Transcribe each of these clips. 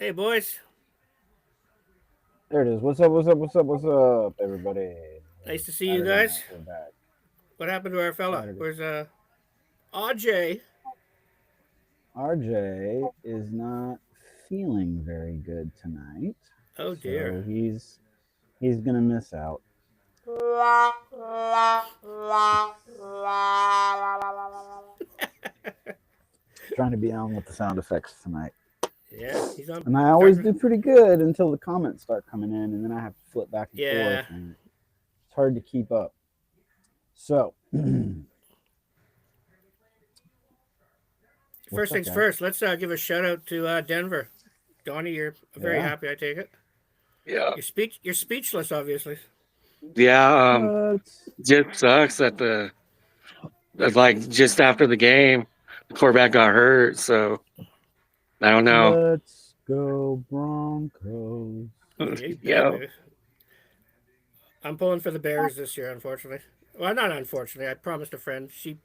Hey, boys. There it is. What's up? What's up? What's up? What's up, everybody? Nice It's to see you Saturday guys. night. We're back. What happened to our fella? Saturday. Where's AJ? RJ is not feeling very good tonight, Oh dear. so he's gonna miss out. Trying to be on with the sound effects tonight, Yeah, he's on. and I always Starting. do pretty good until the comments start coming in, and then I have to flip back and forth, Yeah. and it's hard to keep up. So, what's First up, things guys? first. Let's give a shout out to Denver. Donnie, you're very Yeah. happy. I take it. Yeah, You're speechless, obviously. yeah. What? Just sucks that like just after the game, the quarterback got hurt. So I don't know. Let's go Broncos. Yeah, you bet, Yeah, baby. I'm pulling for the Bears this year, unfortunately. Well, not unfortunately. I promised a friend. She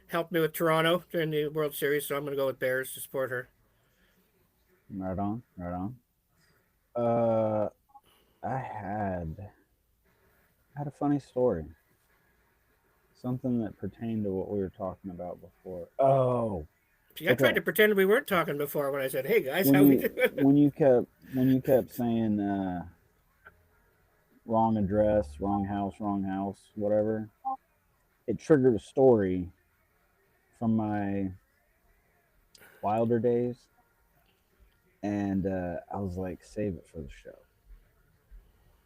helped me with Toronto during the World Series, so I'm going to go with Bears to support her. Right on, right on. Uh, I had a funny story, something that pertained to what we were talking about before. Oh, See, I tried okay. to pretend we weren't talking before when I said, "Hey guys, When how we you doing?" when you kept saying wrong house, whatever, it triggered a story from my Wilder days, and I was like, save it for the show.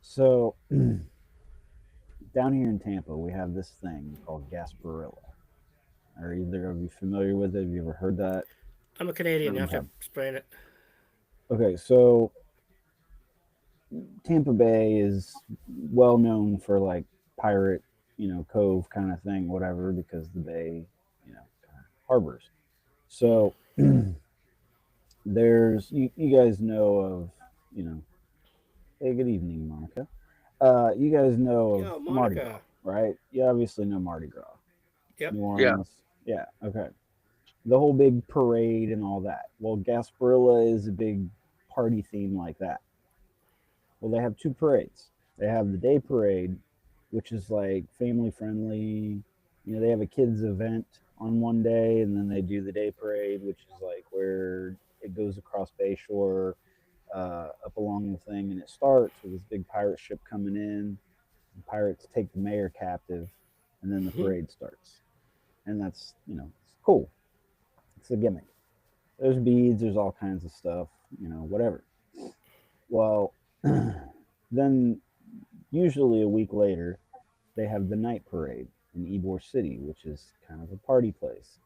So down here in Tampa, we have this thing called Gasparilla. Are either of you familiar with it? Have you ever heard that? I'm a Canadian. You have Okay. to explain it. Okay, so Tampa Bay is well known for like pirate, cove kind of thing, whatever, because the bay, kind of harbors. So you guys know of, you know, hey, good evening, Monica. You guys know of Yo, Mardi Gras, Monica. right? You obviously know Mardi Gras, Yep. New yeah. Orleans. Yeah, okay. The whole big parade and all that. Well, Gasparilla is a big party theme like that. Well, they have two parades. They have the day parade, which is like family friendly. They have a kids event on one day, and then they do the day parade, which is like where it goes across Bayshore, up along the thing, and it starts with this big pirate ship coming in. The pirates take the mayor captive, and then the Hmm. parade starts. And that's it's cool. It's a gimmick. There's beads. There's all kinds of stuff. Whatever. Well, then usually a week later, they have the night parade in Ybor City, which is kind of a party place.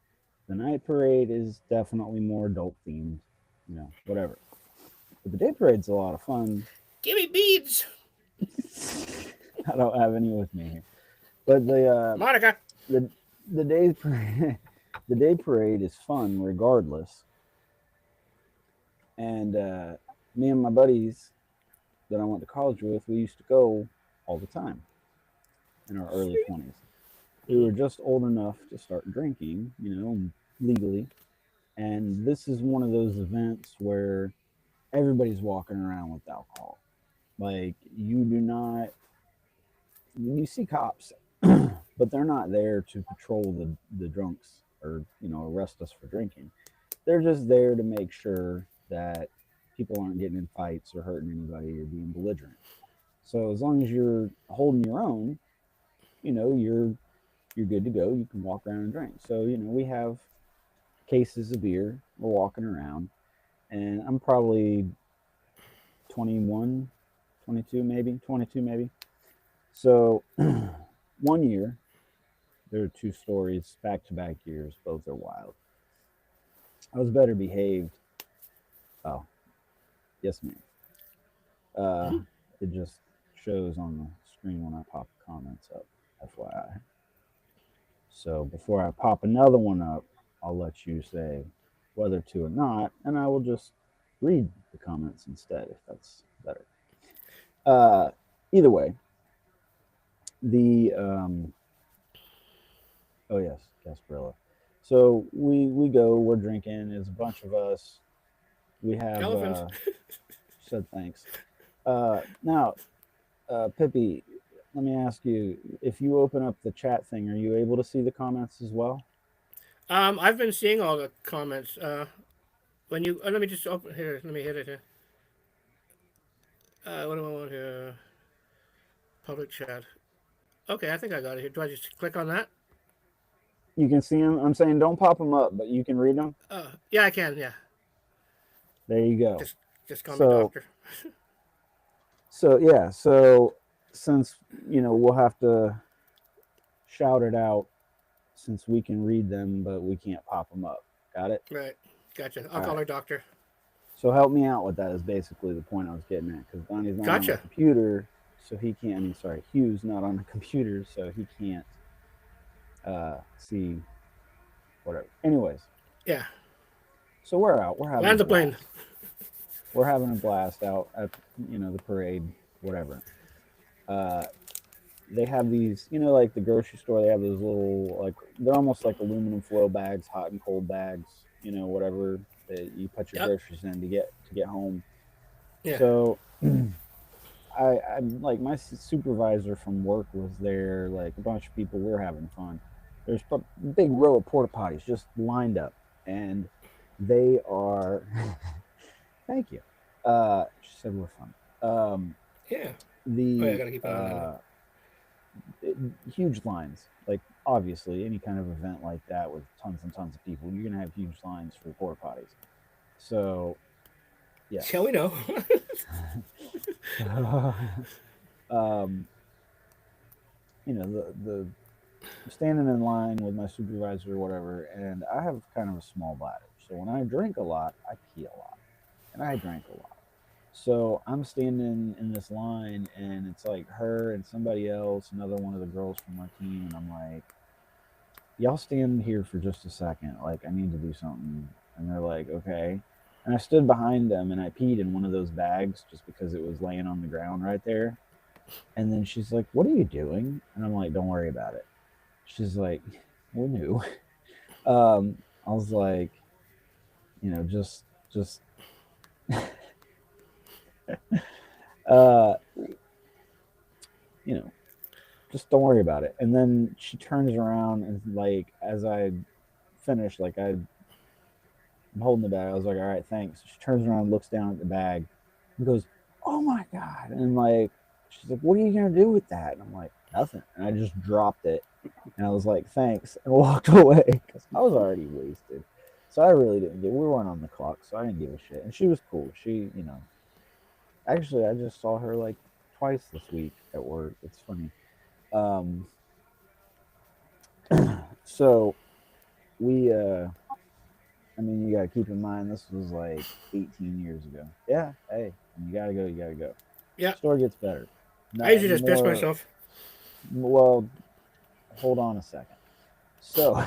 The night parade is definitely more adult themed, whatever. But the day parade's a lot of fun. Give me beads, I don't have any with me here, but Monica. the the day parade, the day parade is fun regardless. And me and my buddies that I went to college with, we used to go all the time in our early 20s. We Hmm. were just old enough to start drinking, legally. And this is one of those events where everybody's walking around with alcohol. Like, you do not, you see cops, but they're not there to patrol the drunks or, arrest us for drinking. They're just there to make sure that people aren't getting in fights or hurting anybody or being belligerent. So as long as you're holding your own, you're good to go. You can walk around and drink. So we have cases of beer. We're walking around, and I'm probably 21, 22 maybe, 22 maybe. So one year, there are two stories back to back years. Both are wild. I was better behaved. Oh, yes, ma'am. Uh, Hmm. it just shows on the screen when I pop the comments up. FYI. So before I pop another one up, I'll let you say whether to or not, and I will just read the comments instead if that's better. Uh, Either way, the oh yes, Gasparilla. So we go, we're drinking. There's a bunch of us. We have Elephant. said thanks. Now, Pippi, let me ask you: if you open up the chat thing, are you able to see the comments as well? I've been seeing all the comments. When you let me just open here. Let me hit it here. What do I want here? Public chat. Okay, I think I got it here. Do I just click on that? You can see them. I'm saying don't pop them up, but you can read them. Yeah, I can. Yeah, There you go. just just call me So, doctor. yeah. So since we'll have to shout it out since we can read them, but we can't pop them up. Got it? Right. Gotcha. I'll All call right. her doctor. So help me out with that is basically the point I was getting at because Donnie's not on the Gotcha. computer, so he can't. I mean, sorry, Hugh's not on the computer, so he can't see whatever. Anyways, Yeah. so we're out. We're having Land a the plane. blast. We're having a blast out at the parade, whatever. They have these, like the grocery store. They have those little they're almost like aluminum foil bags, hot and cold bags, whatever that you put your Yep. groceries in to get home. Yeah. So I'm like my supervisor from work was there, like a bunch of people. We're having fun. There's a big row of porta potties just lined up, and they are. Thank you. She said we're fun. Yeah. The Oh, yeah, I gotta keep an eye on huge lines. Like obviously, any kind of event like that with tons and tons of people, you're gonna have huge lines for porta potties. So, yeah. Shall we know? The standing in line with my supervisor or whatever, and I have kind of a small bladder. So when I drink a lot, I pee a lot, and I drank a lot. So I'm standing in this line, and it's like her and somebody else, another one of the girls from our team, and I'm like, y'all stand here for just a second. Like, I need to do something. And they're like, okay. And I stood behind them, and I peed in one of those bags just because it was laying on the ground right there. And then she's like, what are you doing? And I'm like, don't worry about it. She's like, we're new. I was like, just uh, just don't worry about it. And then she turns around and like, as I finish, like I'm holding the bag, I was like, all right, thanks. She turns around, looks down at the bag, and goes, oh my God. And like, she's like, what are you going to do with that? And I'm like, nothing. And I just dropped it. And I was like, thanks. And walked away because I was already wasted. So I really didn't we weren't on the clock, so I didn't give a shit. And she was cool. She, actually, I just saw her like twice this week at work. It's funny. So we, I mean, you got to keep in mind this was like 18 years ago. Yeah, hey, you got to go, you got to go. Yeah. Story gets better. I usually just piss myself. Well, hold on a second. So,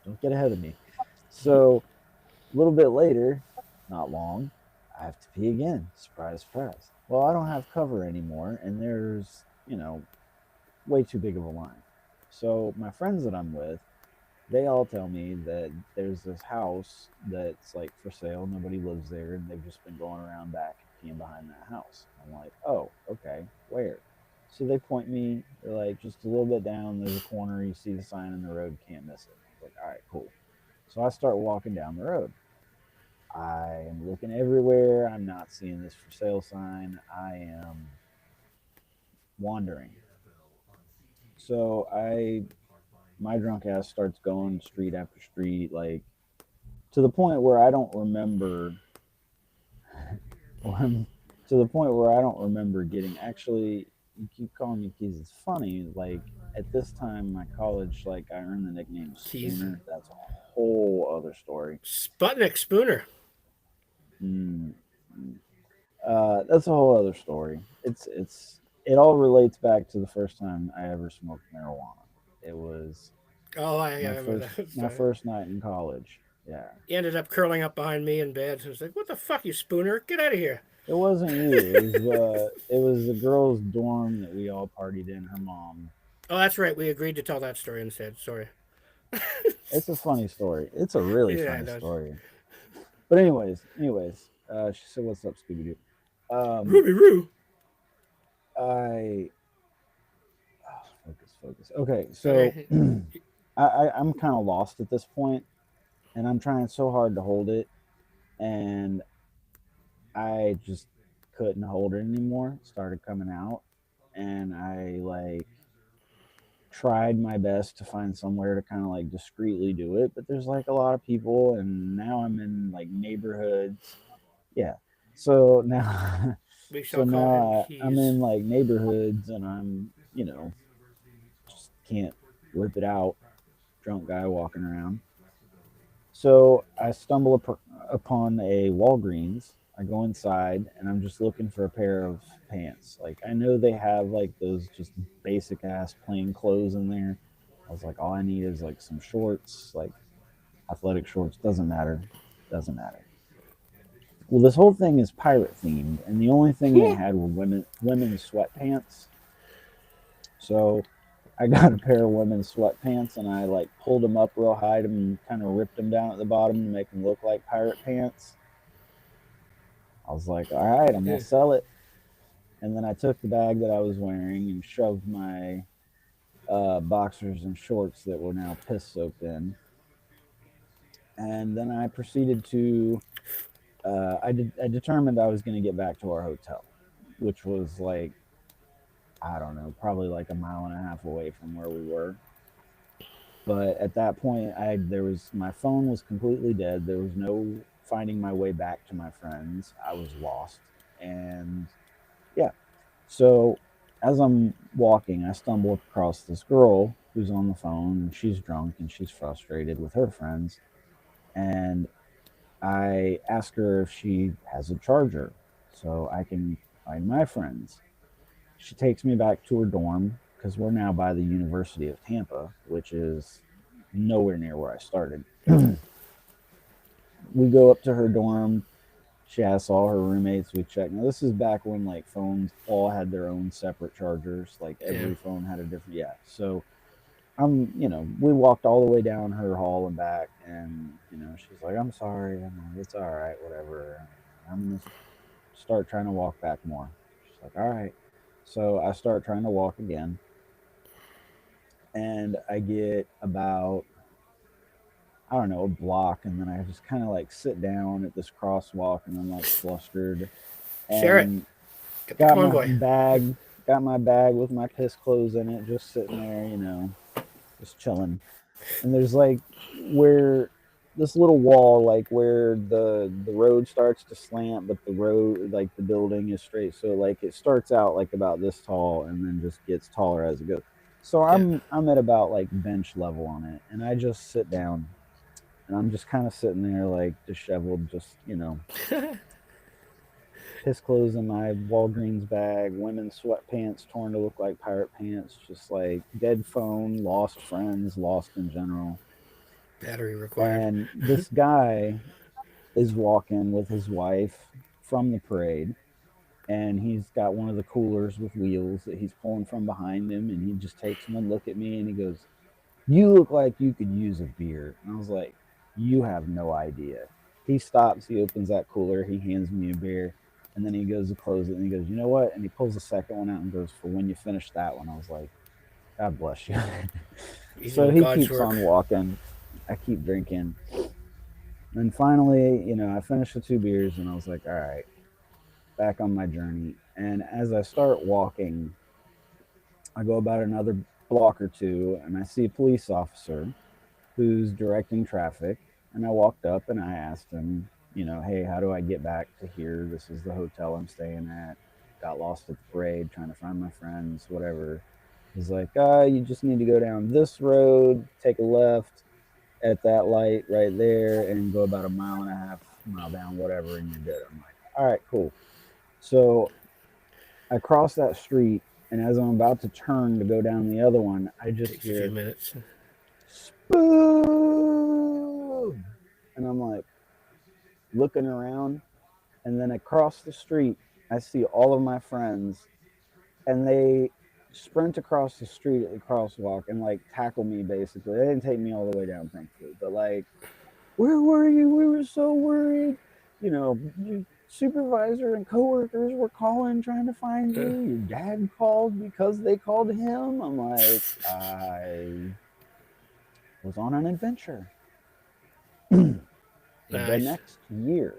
don't get ahead of me. So, a little bit later, not long, I have to pee again. Surprise, surprise. Well, I don't have cover anymore, and there's, way too big of a line. So, my friends that I'm with, they all tell me that there's this house that's like for sale. Nobody lives there, and they've just been going around back and peeing behind that house. I'm like, oh, okay, where? So they point me. They're like, just a little bit down. There's a corner. You see the sign in the road. Can't miss it. I'm like, all right, cool. So I start walking down the road. I am looking everywhere. I'm not seeing this for sale sign. I am wandering. So my drunk ass starts going street after street, like to the point where I don't remember. To the point where I don't remember getting. Actually, you keep calling me Keys. It's funny. Like at this time, in my college, like I earned the nickname Keys. Spooner. That's a whole other story. Sputnik Spooner. That's a whole other story. It all relates back to the first time I ever smoked marijuana. It was Oh, I remember that. my first night in college. Yeah. He ended up curling up behind me in bed. I was like, what the fuck, you Spooner? Get out of here. It wasn't you. It was the girls' dorm that we all partied in. Her mom. Oh, that's right. We agreed to tell that story instead. Sorry. It's a funny story. It's a really Yeah, funny story. But anyways, she said, "What's up, Scooby Doo?" Ruby Roo. I focus. Okay, so Okay. I'm kind of lost at this point, and I'm trying so hard to hold it, and I just couldn't hold it anymore. It started coming out, and I like tried my best to find somewhere to kind of like discreetly do it, but there's like a lot of people, and now I'm in like neighborhoods. Yeah. So now, We so shall call him now I'm Keys. in like neighborhoods, and I'm, just can't whip it out. Drunk guy walking around. So I stumble upon a Walgreens. I go inside and I'm just looking for a pair of pants. Like I know they have like those just basic ass plain clothes in there. I was like, all I need is like some shorts, like athletic shorts. Doesn't matter. Doesn't matter. Well, this whole thing is pirate themed, and the only thing they had were women's sweatpants. So I got a pair of women's sweatpants and I like pulled them up real high and kind of ripped them down at the bottom to make them look like pirate pants. I was like, all right, I'm gonna sell it. And then I took the bag that I was wearing and shoved my boxers and shorts that were now piss soaked in. And then I proceeded to, I determined I was going to get back to our hotel, which was like, I don't know, probably like a mile and a half away from where we were. But at that point, my phone was completely dead. There was no finding my way back to my friends. I was lost, and yeah. So as I'm walking, I stumble across this girl who's on the phone, and she's drunk and she's frustrated with her friends. And I ask her if she has a charger so I can find my friends. She takes me back to her dorm because we're now by the University of Tampa, which is nowhere near where I started. We go up to her dorm. She asks all her roommates. We check. Now this is back when like phones all had their own separate chargers. Like Yeah. every phone had a different. Yeah. So we walked all the way down her hall and back, and she's like, "I'm sorry. I'm like, it's all right. Whatever. I'm gonna start trying to walk back more." She's like, "All right." So I start trying to walk again, and I get about, I don't know, a block, and then I just kind of like sit down at this crosswalk, and I'm like flustered, Share it. and Get the got my convoy. bag, got my bag with my piss clothes in it, just sitting there, just chilling. And there's like where this little wall, like where the road starts to slant, but the road, like the building is straight. So like it starts out like about this tall, and then just gets taller as it goes. So Yeah. I'm at about like bench level on it, and I just sit down and I'm just kind of sitting there like disheveled, just piss clothes in my Walgreens bag, women's sweatpants torn to look like pirate pants, just like dead phone, lost friends, lost in general. Battery required. And this guy is walking with his wife from the parade, and he's got one of the coolers with wheels that he's pulling from behind him, and he just takes one look at me and he goes, "You look like you could use a beer." And I was like, "You have no idea." He stops, he opens that cooler, he hands me a beer, and then he goes to close it, and he goes, "You know what?" And he pulls the second one out and goes, "For when you finish that one." I was like, "God bless you." He's So doing he God's keeps work. on walking. I keep drinking. And finally, I finished the two beers, and I was like, all right, back on my journey. And as I start walking, I go about another block or two, and I see a police officer who's directing traffic. And I walked up and I asked him, "Hey, how do I get back to here? This is the hotel I'm staying at. Got lost at the parade, trying to find my friends, whatever." He's like, "You just need to go down this road, take a left at that light right there, and go about a mile and a half, mile down, whatever, and you're good." I'm like, all right, cool. So I cross that street, and as I'm about to turn to go down the other one, I just Takes a few hear minutes. spoon, and I'm like looking around, and then across the street, I see all of my friends, and they sprint across the street at the crosswalk and like tackle me basically. They didn't take me all the way down, thankfully, but like Where were you? We were so worried. You know, your supervisor and coworkers were calling trying to find you. Your dad called because they called him. I'm like, I was on an adventure. The Nice. next year,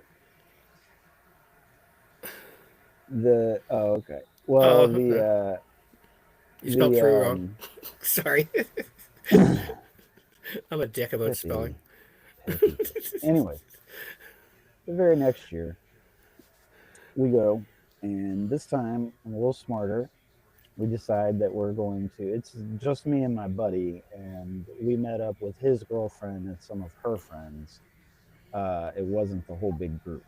okay. Oh, Well, you spelled the true wrong. Sorry. I'm a dick about spelling. pithy. Anyways, the very next year, we go, and this time I'm a little smarter. We decide that we're going to, it's just me and my buddy, and we met up with his girlfriend and some of her friends. It wasn't the whole big group.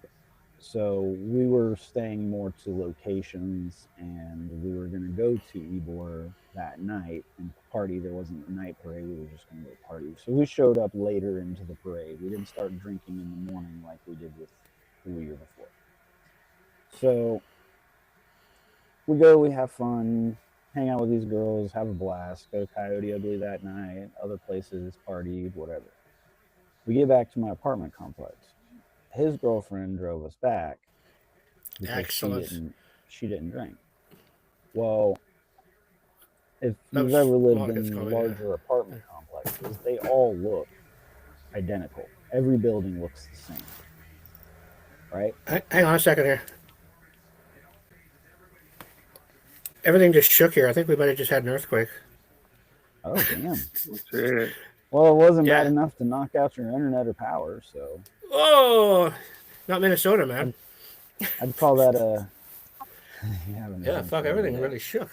So we were staying more to locations, and we were going to go to Ybor that night and party. There wasn't a night parade. We were just going to go party. So we showed up later into the parade. We didn't start drinking in the morning like we did with the year before. So we go, we have fun, hang out with these girls, have a blast, go to Coyote Ugly that night, other places, party, whatever. We get back to my apartment complex. His girlfriend drove us back because Excellent. she didn't drink. Well, if That you've was ever lived Monica's in comment, larger apartment complexes, they all look identical. Every building looks the same, right? Hang on a second here. Everything just shook here. I think we might have just had an earthquake. Oh, damn. Shit. Well, it wasn't Yeah. bad enough to knock out your internet or power, so Oh, not Minnesota, man. I'd call that a Yeah, fuck, everything really shook.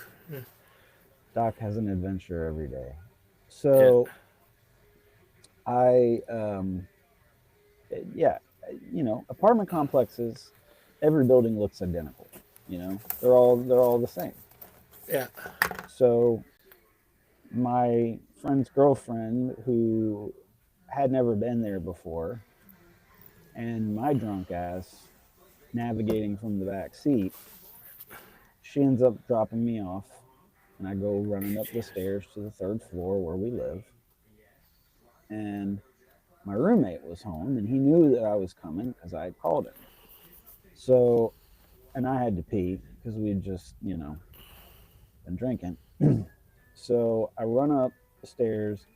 Doc has an adventure every day. So I yeah, apartment complexes, every building looks identical. They're all the same. Yeah. So my friend's girlfriend, who had never been there before, and my drunk ass navigating from the back seat, she ends up dropping me off, and I go running up the stairs to the third floor where we live. And my roommate was home, and he knew that I was coming because I had called him. So, and I had to pee because we'd just, been drinking. So I run up the stairs,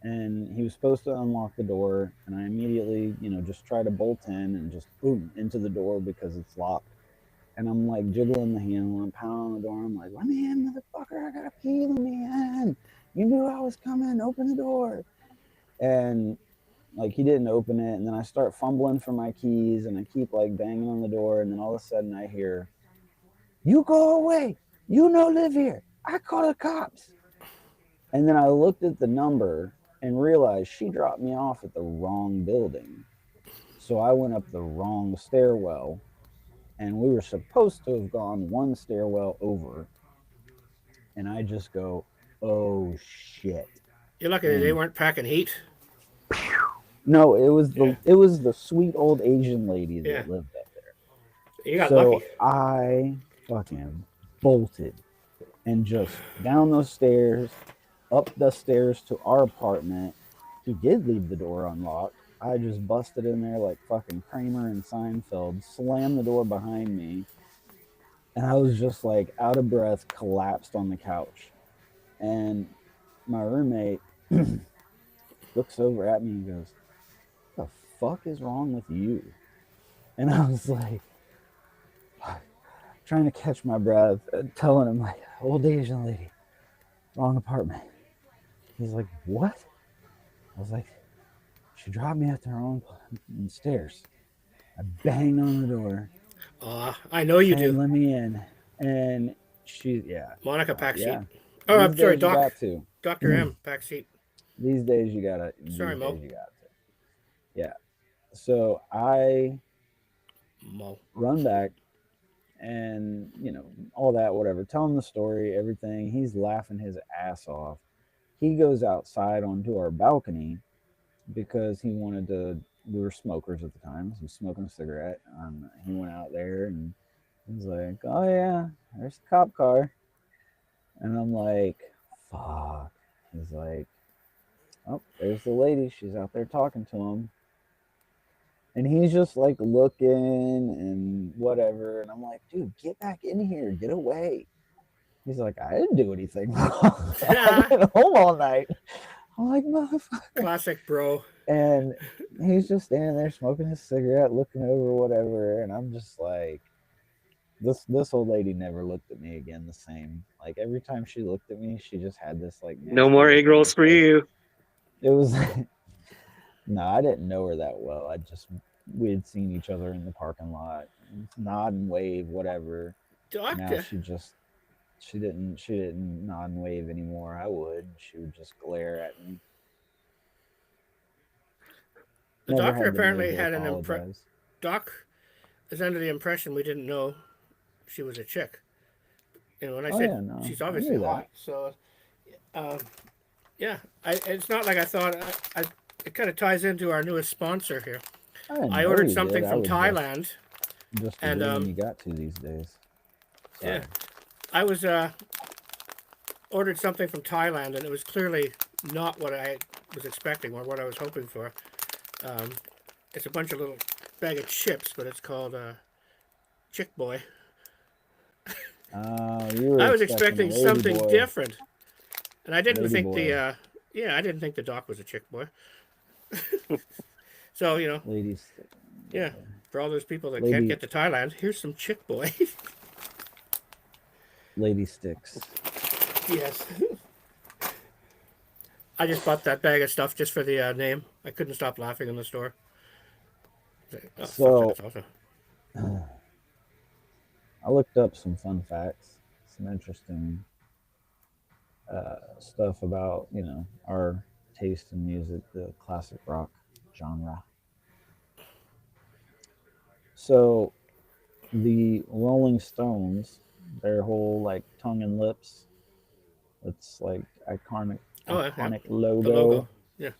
and he was supposed to unlock the door, and I immediately, just try to bolt in and just boom into the door because it's locked. And I'm like jiggling the handle, I'm pounding on the door. I'm like, let me in, motherfucker! I gotta pee. Let me in. You knew I was coming. Open the door. And like he didn't open it, and then I start fumbling for my keys, and I keep like banging on the door, and then all of a sudden I hear, "You go away. You no live here. I call the cops." And then I looked at the number and realized she dropped me off at the wrong building. So I went up the wrong stairwell, and we were supposed to have gone one stairwell over. And I just go, oh shit. You're lucky they weren't packing heat. No, it was the sweet old Asian lady that lived up there. You got lucky. I fucking bolted and just down those stairs, up the stairs to our apartment. He did leave the door unlocked. I just busted in there like fucking Kramer and Seinfeld, slammed the door behind me, and I was just like out of breath, collapsed on the couch. And my roommate looks over at me and goes, "What the fuck is wrong with you?" And I was like, trying to catch my breath, telling him like, "Old Asian lady, wrong apartment." He's like, "What?" I was like, "She dropped me at the wrong stairs." I banged on the door. I know you do. Let me in. And Monica packs yeah. heat. Oh, I'm sorry, Doc. To. Dr. M packs heat. These days you gotta. Sorry, Mo. You got to. Yeah. So I run back and, all that, whatever. Tell him the story, everything. He's laughing his ass off. He goes outside onto our balcony because he wanted to. We were smokers at the time. He was smoking a cigarette. He went out there and he was like, "Oh yeah, there's the cop car." And I'm like, "Fuck." He's like, "Oh, there's the lady. She's out there talking to him." And he's just like looking and whatever. And I'm like, dude, get back in here, get away. He's like, I didn't do anything wrong. I've been home all night. I'm like, motherfucker. Classic bro. And he's just standing there smoking his cigarette, looking over whatever. And I'm just like, this old lady never looked at me again the same. Like every time she looked at me, she just had this like No nasty more look egg on her rolls for face. you. It was no, I didn't know her that well. We had seen each other in the parking lot, nod and wave, whatever. Now Doctor. she didn't nod and wave anymore. I would. She would just glare at me. The Never doctor had the nerve apparently to had apologize. Doc is under the impression we didn't know she was a chick. When I Oh said yeah, no, she's I obviously knew hot, that. so yeah, it's not like I thought. It kind of ties into our newest sponsor here. I didn't I know ordered you did. something I from was Thailand, just and assuming you got to these days. Sorry. yeah, I was ordered something from Thailand, and it was clearly not what I was expecting or what I was hoping for. It's a bunch of little bag of chips, but it's called Chick Boy. You were I was expecting a expecting lady something boy. different, and I didn't Lady think boy. I didn't think the doc was a chick boy. So Ladies. yeah, for all those people that can't Lady get to Thailand, here's some chick boy. lady sticks. Yes. I just bought that bag of stuff just for the name. I couldn't stop laughing in the store. Oh, So fuck, that's awesome. I looked up some fun facts, some interesting stuff about our taste in music, the classic rock genre. So the Rolling Stones, their whole like tongue and lips, it's like Oh, yeah, iconic the logo. logo. Yeah,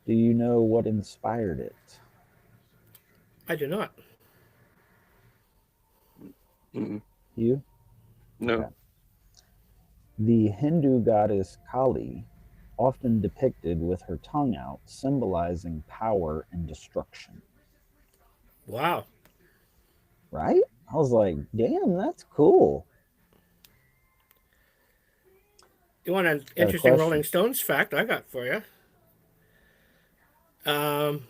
Do you know what inspired it? I do not. Mm-mm. You? No. Okay. The Hindu goddess Kali, often depicted with her tongue out, symbolizing power and destruction. Wow. Right? I was like, damn, that's cool. You want an Got a interesting Rolling question. Stones fact I got for you? Um,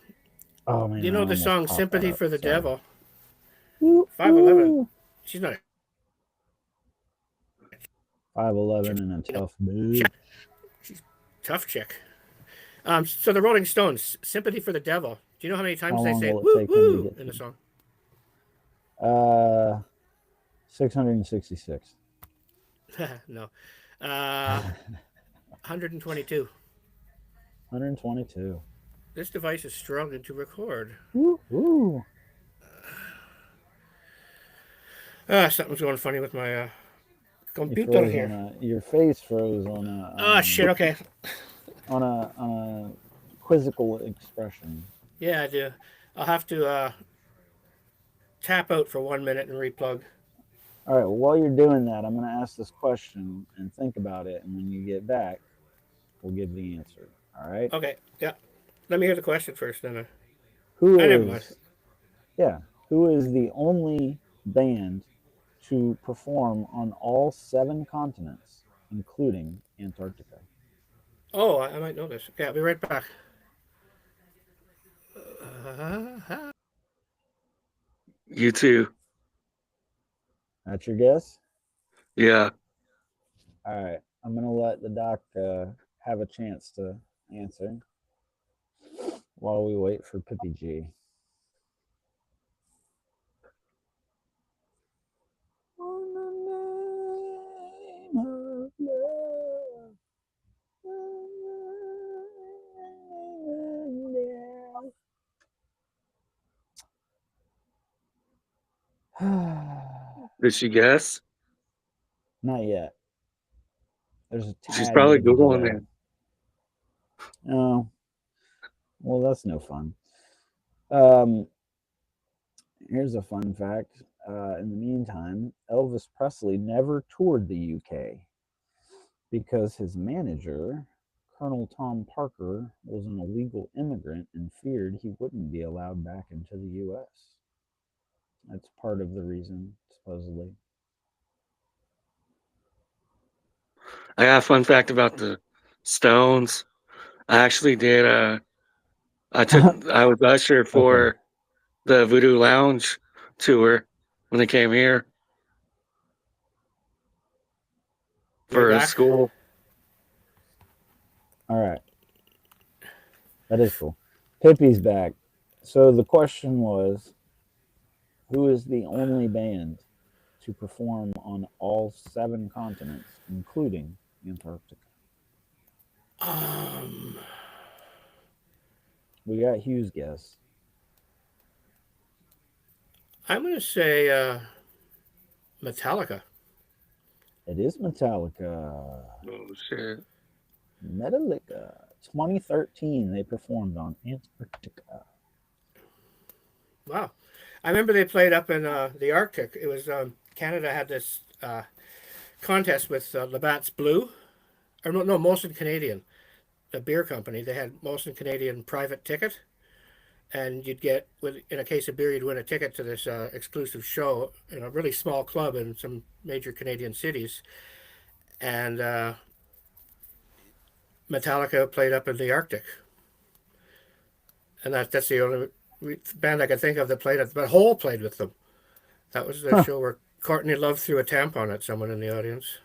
Oh man, you I know the almost song popped that "Sympathy up. for the Sorry. Devil"? Ooh, 5'11". ooh. She's not 5'11" and a tough bitch. she's a tough chick. So the Rolling Stones, "Sympathy for the Devil." Do you know how many How times they long say will it "woo take him to woo" get in the song? to? 666. No, uh, 122. 122. This device is struggling to record. Ooh, ooh. Something's going funny with my You computer froze on here. your face froze Oh shit. Okay. on a quizzical expression. Yeah, I do. I'll have to tap out for 1 minute and replug. All right. Well, while you're doing that, I'm going to ask this question and think about it, and when you get back, we'll give the answer. All right. Okay. Yeah. Let me hear the question first, then. Who I never mind. is yeah? Who is the only band to perform on all 7 continents, including Antarctica? Oh, I might know this. Okay, I'll be right back. You too. That's your guess. Yeah. All right. I'm going to let the doc have a chance to answer while we wait for Pippi G. On the name of love. Did she guess? Not yet. There's a She's tad probably bit of Googling delay. it. Oh, well, that's no fun. Um, Here's a fun fact. In the meantime, Elvis Presley never toured the UK because his manager, Colonel Tom Parker was an illegal immigrant and feared he wouldn't be allowed back into the U.S. That's part of the reason, supposedly. I got a fun fact about the Stones. I actually did. I was usher for the Voodoo Lounge tour when they came here Way for back. school. All right. That is cool. Pippi's back. So the question was, who is the only band to perform on all 7 continents, including Antarctica? Um, We got Hughes' guess. I'm gonna say Metallica. It is Metallica. Oh shit! Metallica. 2013, they performed on Antarctica. Wow. I remember they played up in the Arctic. It was Canada had this contest with Labatt's Blue, or no, Molson Canadian, a beer company. They had Molson Canadian private ticket, and you'd get, with in a case of beer, you'd win a ticket to this exclusive show in a really small club in some major Canadian cities. And Metallica played up in the Arctic, and that's the only band I can think of that played it. But Hole played with them. That was the Huh. show where Courtney Love threw a tampon at someone in the audience.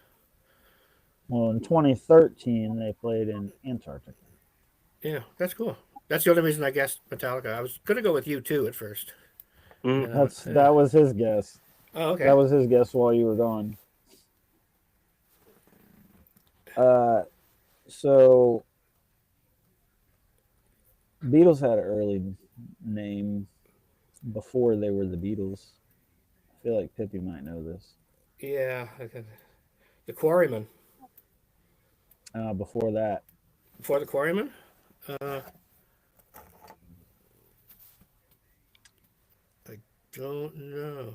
Well, in 2013, they played in Antarctica. Yeah, that's cool. That's the only reason I guessed Metallica. I was gonna go with U2 at first. Mm. You know. That was his guess. Oh, okay. That was his guess while you were gone. So Beatles had an early name before they were the Beatles. I feel like Pippi might know this. Yeah, okay. The Quarrymen. Before that, Before the Quarrymen, uh, I don't know.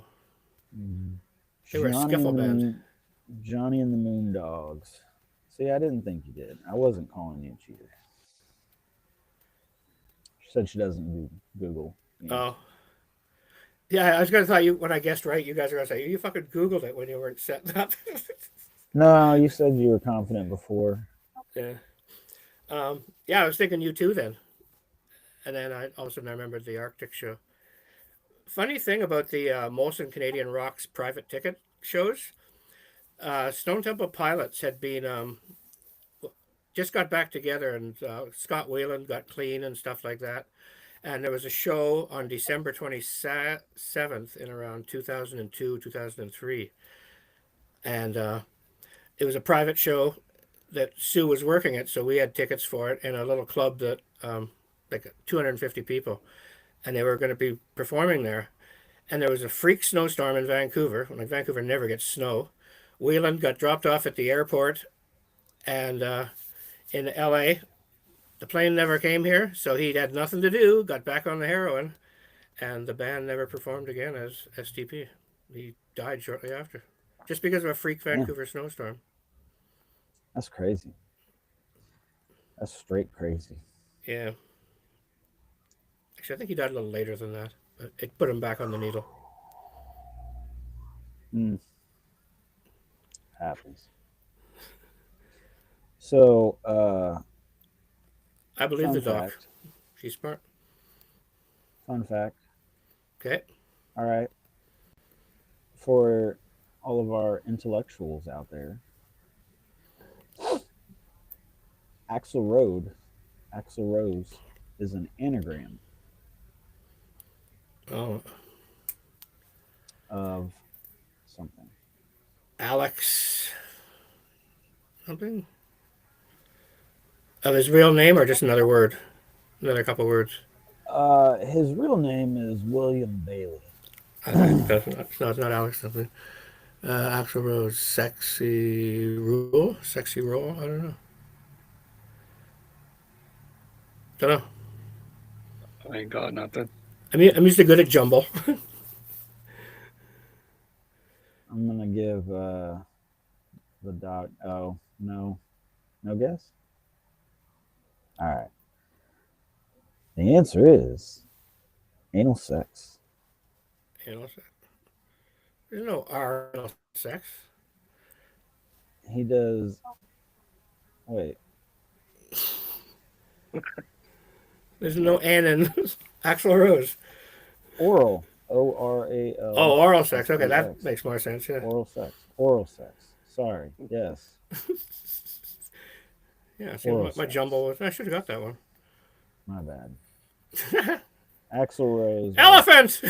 They were a skiffle band. Johnny and the Moondogs. See, I didn't think you did. I wasn't calling you a cheater. She said she doesn't Google. You know. Oh, yeah. I was gonna thought you when I guessed right. You guys are gonna say you fucking Googled it when you weren't setting up. No, you said you were confident before. Yeah. Yeah. I was thinking U2 then, and then I all of a sudden I remembered the Arctic show. Funny thing about the Molson Canadian Rocks private ticket shows, Stone Temple Pilots had been just got back together, and Scott Wayland got clean and stuff like that. And there was a show on December 27th in around 2002, 2003. And it was a private show that Sue was working at. So we had tickets for it in a little club that, like 250 people. And they were going to be performing there. And there was a freak snowstorm in Vancouver. Like Vancouver never gets snow. Wayland got dropped off at the airport. And in LA, the plane never came here, so he had nothing to do, got back on the heroin, and the band never performed again as STP. He died shortly after, just because of a freak Damn. Vancouver snowstorm. That's crazy. That's straight crazy. Yeah. Actually, I think he died a little later than that, but it put him back on the needle. Happens. So, I believe fun the doc. fact. She's smart. Fun fact. Okay. All right. For all of our intellectuals out there, Axl Rose is an anagram Oh, of something. Alex. Something? Of his real name or just another word? Another couple words? His real name is William Bailey. I think that's not, no, it's not Alex something. Axl Rose, sexy rule, sexy roll. I don't know. Don't know. I ain't got nothing. I'm usually good at jumble. I'm gonna give the doc. Oh no guess. All right. The answer is anal sex. Anal sex. There's no R in anal sex. He does. Wait. There's no N in Axl Rose. Oral. O-R-A-L. Oh, oral sex. Okay, that S-E-X. makes more sense. Yeah. Oral sex. Oral sex. Sorry. Yes. Yeah. See, Oral my sex. jumble was. I should have got that one. My bad. Axl Rose. Elephant.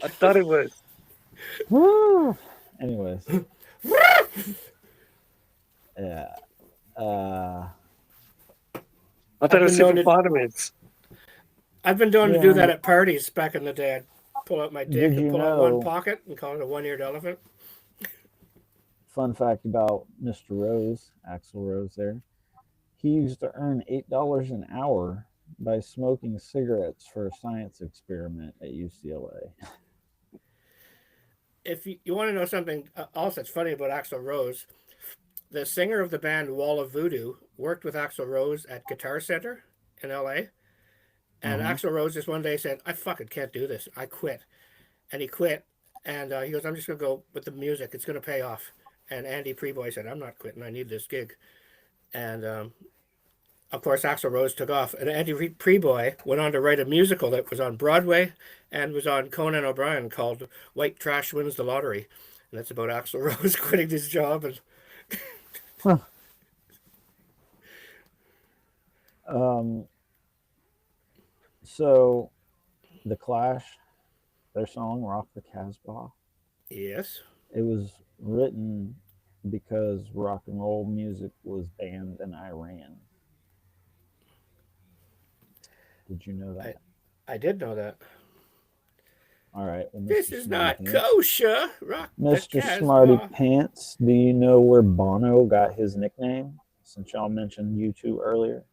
I thought it was. Woo! Anyways. Yeah. I thought it was I've been known to- hippopotamus. I've been known to Yeah. do that at parties back in the day. I'd pull out my dick Did and you pull out know- one pocket and call it a one-eared elephant. Fun fact about Mr. Rose, Axl Rose there. He used to earn $8 an hour by smoking cigarettes for a science experiment at UCLA. If you want to know something else that's funny about Axl Rose, the singer of the band Wall of Voodoo worked with Axl Rose at Guitar Center in LA. And Axl Rose just one day said, I fucking can't do this. I quit. And he quit. And he goes, I'm just going to go with the music. It's going to pay off. And Andy Preboy said, I'm not quitting. I need this gig. And of course, Axl Rose took off. And Andy Preboy went on to write a musical that was on Broadway and was on Conan O'Brien called White Trash Wins the Lottery. And that's about Axl Rose quitting his job. And So, The Clash, their song Rock the Casbah, yes. it was written because rock and roll music was banned in Iran. Did you know that? I did know that. All right. Well, This Mr. is Smarty not Pants. kosher. Rock the Mr. Casbah. Smarty Pants, do you know where Bono got his nickname? Since y'all mentioned U2 earlier.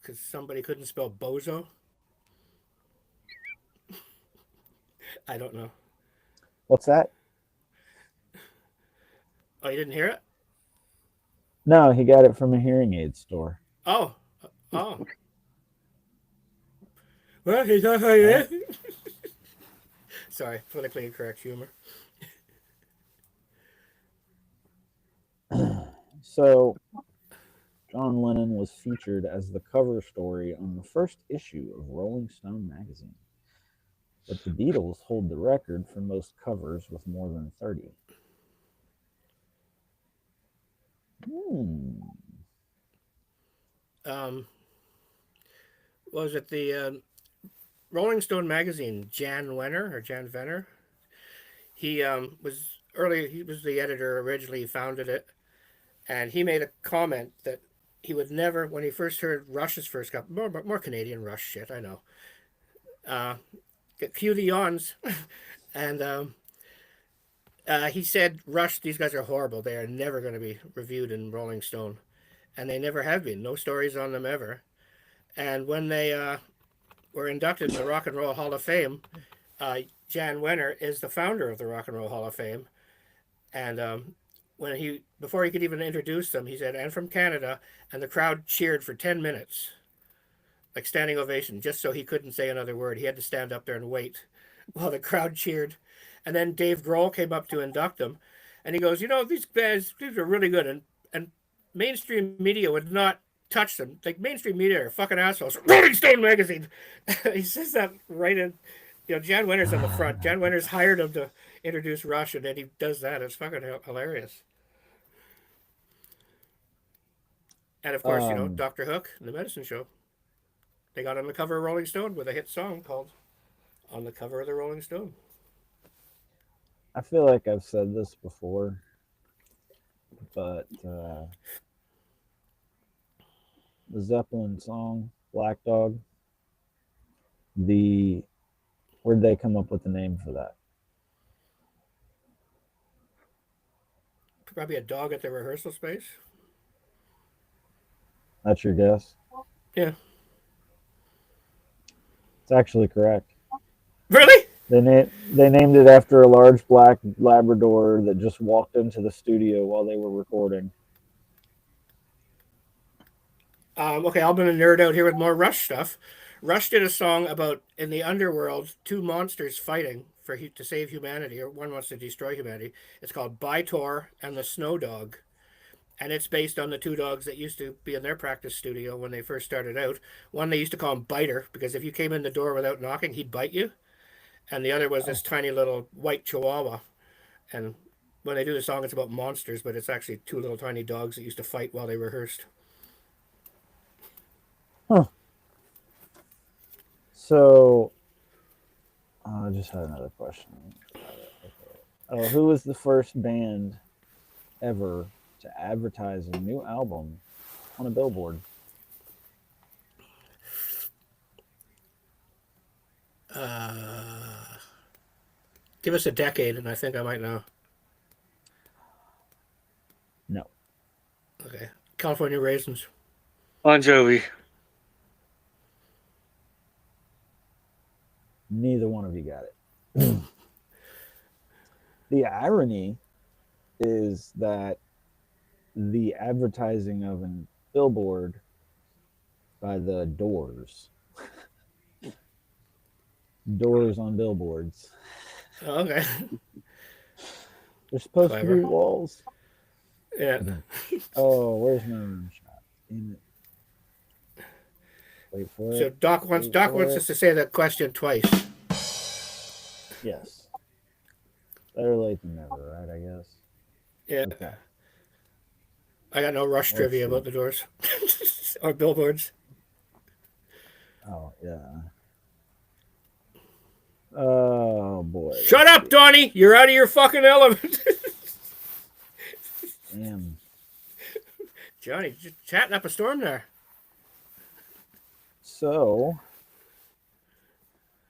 Because somebody couldn't spell bozo. I don't know. What's that? Oh, you didn't hear it? No, he got it from a hearing aid store. Oh. Oh. Well, he's not here. Sorry, politically incorrect humor. So, John Lennon was featured as the cover story on the first issue of Rolling Stone magazine. But the Beatles hold the record for most covers with more than 30. Was it the Rolling Stone magazine, Jan Venner? He was early. He was the editor originally. He founded it, and he made a comment that he would never, when he first heard Rush's first couple, more Canadian Rush shit. I know. Cue the yawns, and he said, "Rush, these guys are horrible. They are never going to be reviewed in Rolling Stone, and they never have been. No stories on them ever." And when they were inducted in the Rock and Roll Hall of Fame, Jan Wenner is the founder of the Rock and Roll Hall of Fame. And before he could even introduce them, he said, "And from Canada," and the crowd cheered for 10 minutes, like standing ovation, just so he couldn't say another word. He had to stand up there and wait while the crowd cheered. And then Dave Grohl came up to induct them, and he goes, these guys, these are really good, and mainstream media would not touch them. Like, mainstream media are fucking assholes. Rolling Stone magazine. He says that right in, Jan Wenner's on the front. Jan Wenner's hired him to introduce Rush, and then he does that. It's fucking hilarious. And of course, Dr. Hook and the Medicine Show. They got on the cover of Rolling Stone with a hit song called "On the Cover of the Rolling Stone." I feel like I've said this before, but the Zeppelin song Black Dog, where'd they come up with the name for that? Probably a dog at the rehearsal space. That's your guess? Yeah. It's actually correct. Really? They named it after a large black Labrador that just walked into the studio while they were recording. Okay, I'm gonna nerd out here with more Rush stuff. Rush did a song about in the underworld, two monsters fighting to save humanity, or one wants to destroy humanity. It's called Bytor and the Snow Dog, and it's based on the two dogs that used to be in their practice studio when they first started out. One they used to call him Biter because if you came in the door without knocking, he'd bite you, and the other was this tiny little white Chihuahua. And when they do the song, it's about monsters, but it's actually two little tiny dogs that used to fight while they rehearsed. Huh. So, I just had another question. Who was the first band ever to advertise a new album on a billboard? Give us a decade, and I think I might know. No. Okay, California Raisins. Bon Jovi. Neither one of you got it. The irony is that the advertising of a billboard by the Doors. Doors on billboards. Oh, okay. They're supposed to Clever. be walls. Yeah. Oh, where's my room shot? Damn it. Wait for So it. Doc wants us to say that question twice. Yes. Better late than never, right? I guess. Yeah. Okay. I got no Rush Let's trivia see. about the Doors or billboards. Oh yeah. Oh boy. Shut up, Donnie! You're out of your fucking element. Damn. Johnny, just chatting up a storm there. So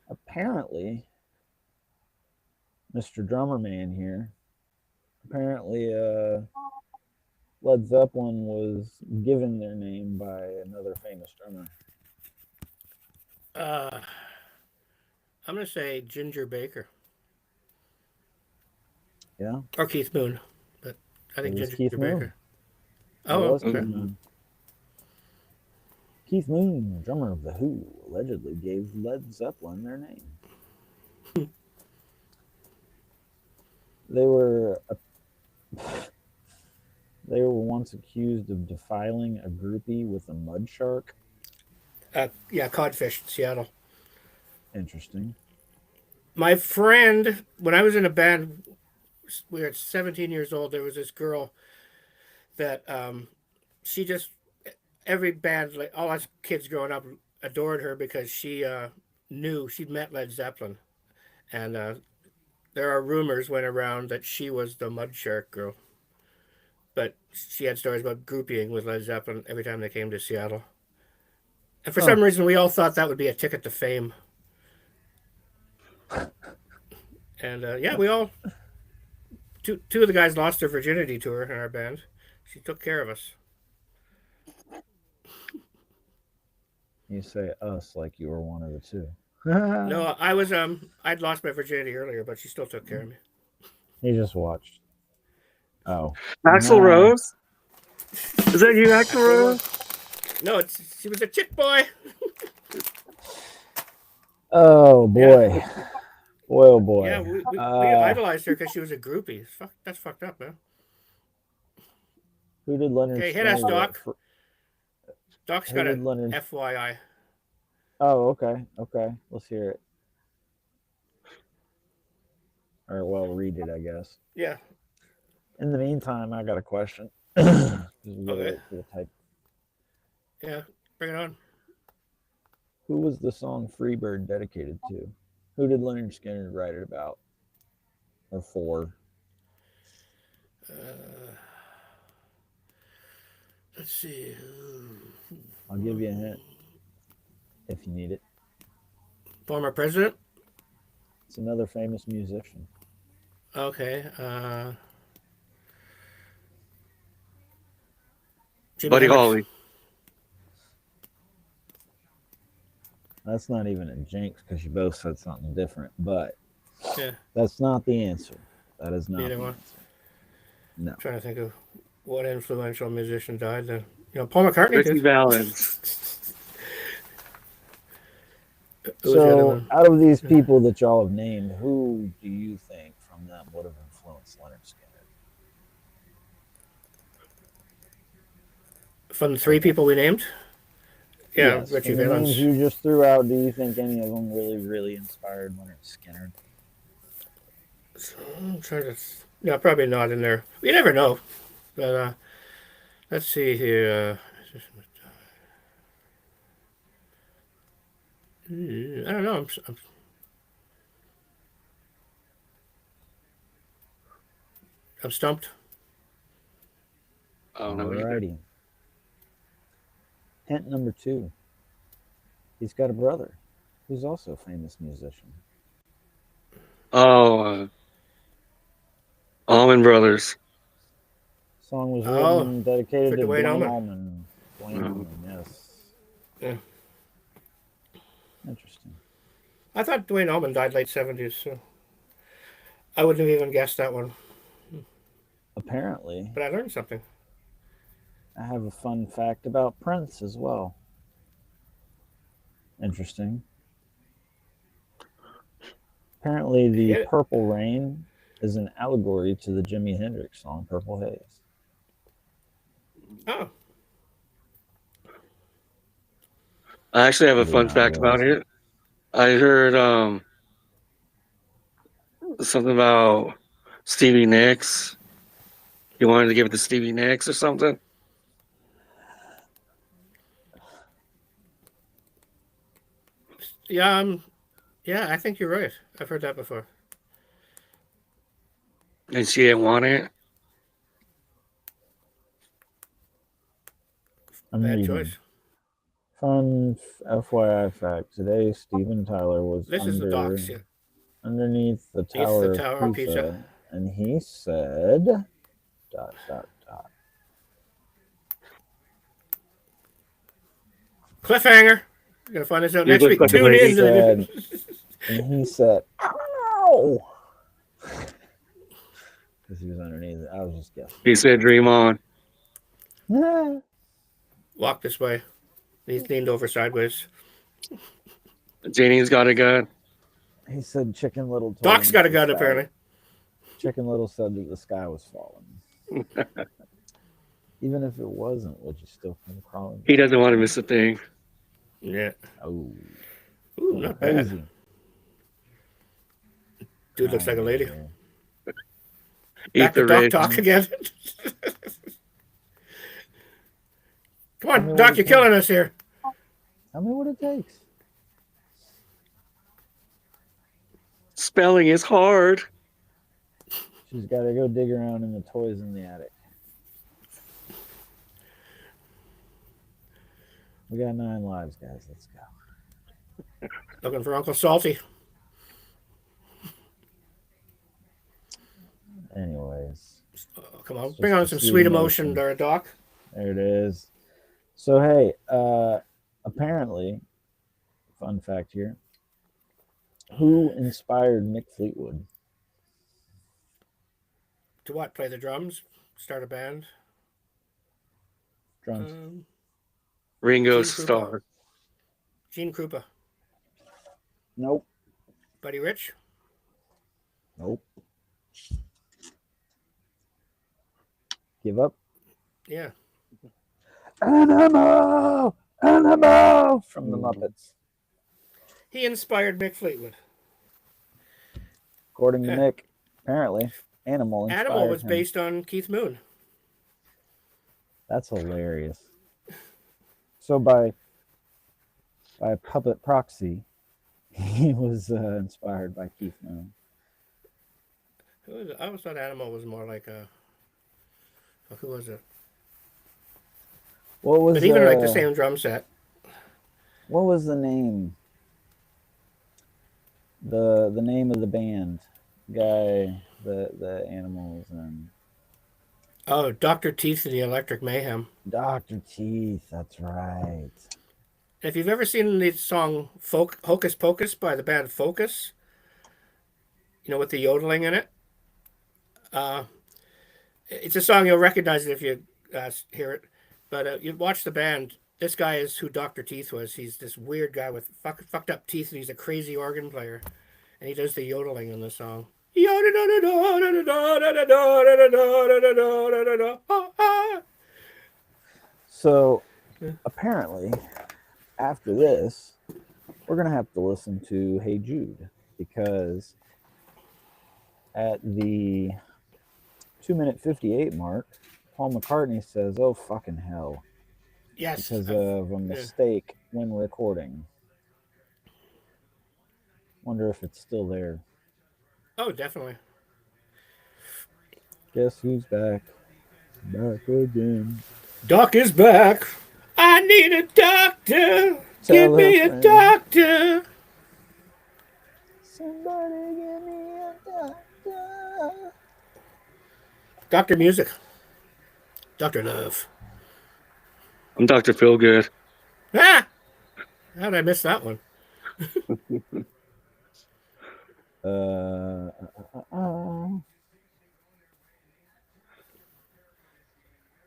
apparently, Mr. Drummer Man here. Apparently, Led Zeppelin was given their name by another famous drummer. I'm gonna say Ginger Baker Yeah. or Keith Moon, but I think It was Ginger Keith Moon. Baker. It Oh, was okay. Keith Moon. Keith Moon, drummer of The Who, allegedly gave Led Zeppelin their name. They were once accused of defiling a groupie with a mud shark. Yeah, Codfish, Seattle. Interesting. My friend, when I was in a band, we were 17 years old. There was this girl that she just every band, like all us kids growing up, adored her because she knew she'd met Led Zeppelin, and there are rumors went around that she was the Mud Shark girl, but she had stories about groupieing with Led Zeppelin every time they came to Seattle, and for some reason we all thought that would be a ticket to fame. And yeah, we all two of the guys lost their virginity to her in our band. She took care of us. You say us like you were one of the two. No, I was I'd lost my virginity earlier, but she still took care of me. He just watched. Oh. Axl Nah. Rose? Is that you, Axl Rose? No, she was a chick boy. Oh boy. Boy, oh boy. Yeah, we idolized her because she was a groupie. That's fucked up, man. Who did Leonard? Okay, hit us, Skinner Doc. write Doc's Who got did an Leonard? FYI. Oh, okay. Okay. Let's hear it. Or, well, read it, I guess. Yeah. In the meantime, I got a question. Because we gotta Okay. wait for the type. Yeah, bring it on. Who was the song Freebird dedicated to? Who did Leonard Skinner write it about? Or for? Let's see. I'll give you a hint if you need it. Former president. It's another famous musician. Okay. Jimi Buddy Hendrix. Holly. That's not even a jinx because you both said something different, but Yeah. that's not the answer. That is not Neither the one. answer. No. Trying to think of what influential musician died then. Paul McCartney Ricky did. Valens. Who was the other So, one? out of these people that y'all have named, who do you think from them would have influenced Leonard Skinner? From the three people we named? Yeah, Yes, Richie from the names Valens. you just threw out, do you think any of them really, really inspired Leonard Skinner? So, I'm trying to. No, probably not in there. You never know. But let's see here. I don't know. I'm stumped. Oh no, either. Alrighty. Hint number 2. He's got a brother who's also a famous musician. Oh, Allman Brothers. Song was Oh, written dedicated for to Duane Duane Allman. Allman. Duane Oh. Allman, yes. Yeah. Interesting. I thought Duane Allman died late 70s, so I wouldn't have even guessed that one. Apparently, But I learned something. I have a fun fact about Prince as well. Interesting. Apparently, the Yeah. Purple Rain is an allegory to the Jimi Hendrix song Purple Haze. Oh, I actually have a Didn't fun know fact it about was. it. I heard something about Stevie Nicks. You wanted to give it to Stevie Nicks or something? yeah. Yeah, I think you're right. I've heard that before. And she didn't want it. I'm Bad reading. choice. Fun FYI fact. Today, Steven Tyler was This is the docks. Yeah. underneath the Beneath Tower, the Tower of of Pisa, Pisa. and he said, ... Cliffhanger. You're gonna find this out You next look week. like a Tune lady. in. And he said, ow! Because he was underneath it. I was just guessing. He said, "Dream on." Walk this way. He's leaned over sideways. Janie's got a gun. He said Chicken Little told Doc's him got a the gun, sky- apparently. Chicken Little said that the sky was falling. Even if it wasn't, would you still come crawling? He doesn't want to miss a thing. Yeah. Oh, Ooh, not bad. crazy. Dude looks like a lady. Eat Back the to Doc rich. talk again. Come Tell me on, what Doc, it you're takes. killing us here. Tell me what it takes. Spelling is hard. She's got to go dig around in the toys in the attic. We got 9 lives, guys. Let's go. Looking for Uncle Salty. Anyways, Oh, come on, It's bring just on a some sweet sweet emotion emotion. there, Doc. there it is. So, hey, apparently, fun fact here, who inspired Mick Fleetwood? To what? Play the drums? Start a band? Drums. Ringo Gene Krupa. Starr. Gene Krupa. Nope. Buddy Rich? Nope. Give up? Yeah. Animal! Animal! From the Muppets. He inspired Mick Fleetwood. According to Yeah. Mick, apparently, Animal inspired Animal was him. based on Keith Moon. That's hilarious. So by puppet proxy, he was inspired by Keith Moon. I always thought Animal was more like a. Who was it? What was But even like the same drum set. What was the name? The name of the band guy the Animals and Oh, Dr. Teeth and the Electric Mayhem. Dr. Teeth. That's right. If you've ever seen the song Hocus Pocus by the band Focus, with the yodeling in it, it's a song you'll recognize it if you hear it. But you watch the band. This guy is who Dr. Teeth was. He's this weird guy with fucked up teeth, and he's a crazy organ player. And he does the yodeling in the song. So apparently, after this, we're gonna have to listen to "Hey Jude" because at the 2-minute 58 mark, Paul McCartney says, "Oh fucking hell," Yes. because of a mistake when recording. Wonder if it's still there. Oh, definitely. Guess who's back? Back again. Doc is back. I need a doctor. Give Tell me a a friend. doctor. Somebody give me a doctor. Dr. Music. Dr. Love. I'm Dr. Feelgood. Ah! How did I miss that one?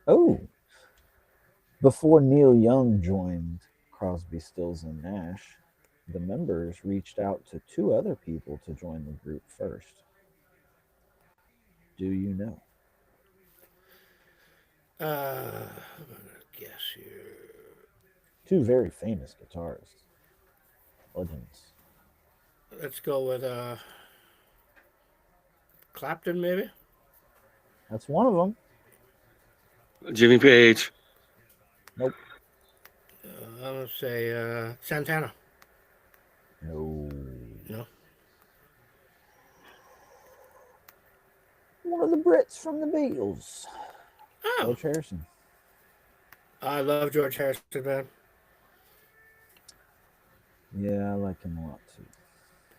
Oh, before Neil Young joined Crosby, Stills, and Nash, the members reached out to 2 other people to join the group first. Do you know? I'm gonna guess here. 2 very famous guitarists. Legends. Let's go with Clapton, maybe. That's one of them. Jimmy Page. Nope. I'm gonna say Santana. No. No. One of the Brits from the Beatles. Oh, George Harrison. I love George Harrison, man. Yeah, I like him a lot too.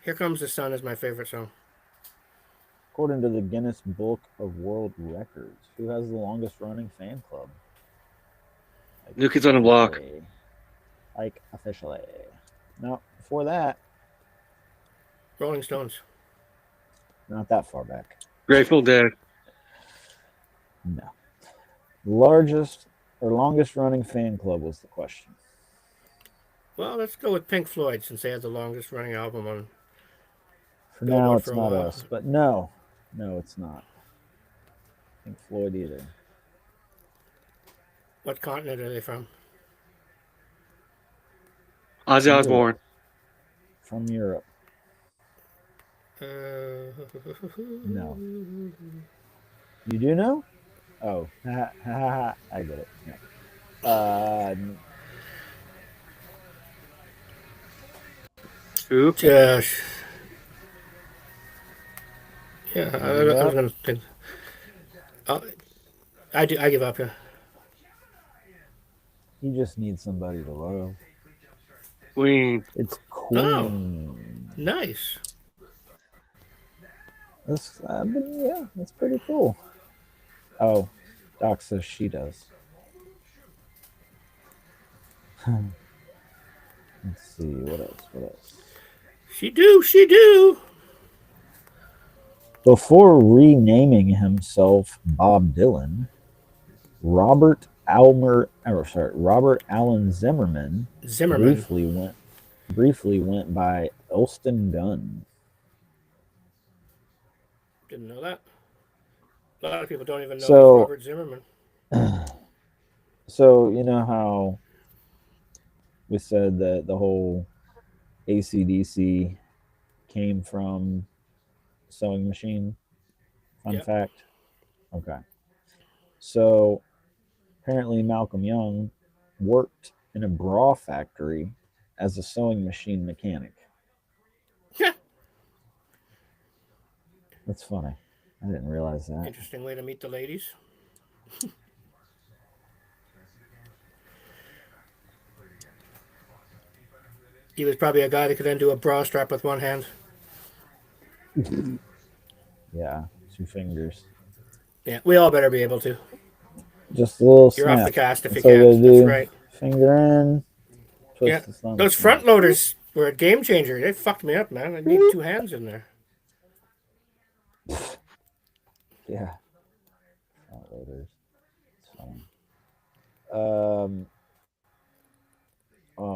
Here Comes the Sun is my favorite song. According to the Guinness Book of World Records, who has the longest running fan club? New Kids on the Block. Like officially. No, before that, Rolling Stones. not that far back. Grateful Dead. No. Largest or longest running fan club was the question. Well, let's go with Pink Floyd since they had the longest running album on. For Billboard now, it's for a not while. us. But no, it's not. Pink Floyd either. What continent are they from? Ozzy Europe. Osbourne. From Europe. No. You do know? Oh, I get it. Yeah. Who? Josh. Yeah, I was gonna think. I give up. Yeah. You just need somebody to love. Queen. It's Queen. Nice. That's, yeah, that's pretty cool. Oh, Doc says she does. Let's see, what else? She do. Before renaming himself Bob Dylan, Robert Allen Zimmerman briefly went by Elston Gunn. Didn't know that. A lot of people don't even know So- Robert Zimmerman. So you know how we said that the whole AC/DC came from sewing machine? Fun Yep. fact. Okay. So apparently Malcolm Young worked in a bra factory as a sewing machine mechanic. Yeah. That's funny. I didn't realize that. Interesting way to meet the ladies. He was probably a guy that could then do a bra strap with one hand. Yeah, 2 fingers. Yeah, we all better be able to. Just a little You're snap. off the cast if you That's all you can't. gotta That's do. right. Finger in. Twist Yeah, the thumb. those front loaders were a game changer. They fucked me up, man. I need 2 hands in there. Yeah. Front loaders. It's funny. Oh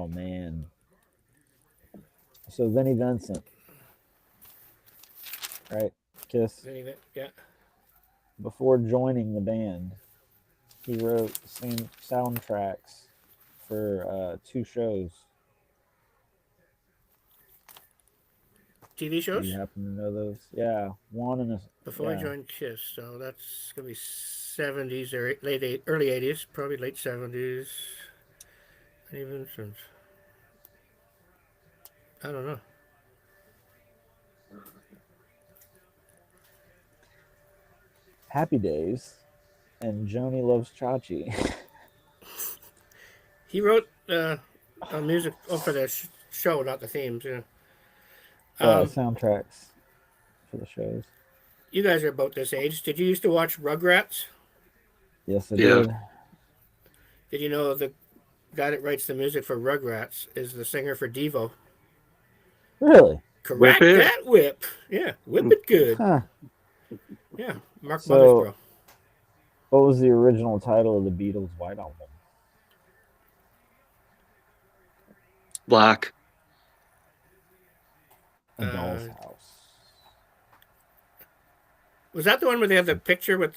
man. So Vinnie Vincent, right? Kiss. Yeah. Before joining the band, he wrote soundtracks for 2 shows. TV Do shows? you happen to know those? Yeah, one and a Before I yeah. joined Kiss, so that's gonna be 70s or early 80s, probably late 70s. Even since I don't know. Happy Days and Joni Loves Chachi. He wrote music for the show, not the themes. Yeah. Yeah, Um, soundtracks for the shows. you guys are about this age. Did you used to watch Rugrats? Yes, I Yeah. did. Did you know the guy that writes the music for Rugrats is the singer for Devo? Really? Whip Correct it. that whip. Yeah, whip it good. Huh. Yeah, Mark So, Mothersbaugh. what was the original title of the Beatles' White Album? Black. A Doll's Uh, House. Was that the one where they had the picture with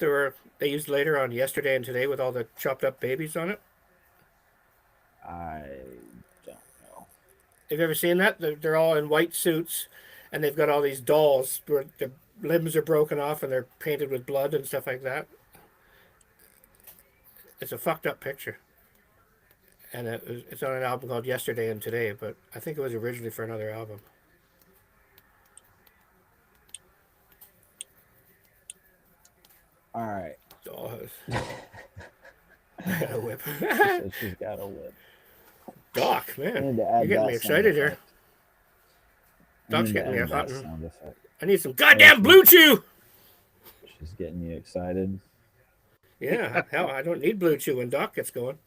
they used later on Yesterday and Today with all the chopped up babies on it? I don't know. Have you ever seen that? They're all in white suits, and they've got all these dolls where their limbs are broken off and they're painted with blood and stuff like that. It's a fucked up picture, and it's on an album called Yesterday and Today. But I think it was originally for another album. All right. Dollhouse. A whip. She said she's got a whip. Doc, I man, need to you're add getting that me sound excited here. effect. I Doc's need to getting me add hot. that sound effect. I need some goddamn Blue Chew. She's getting you excited. Yeah, hell, I don't need Blue Chew when Doc gets going.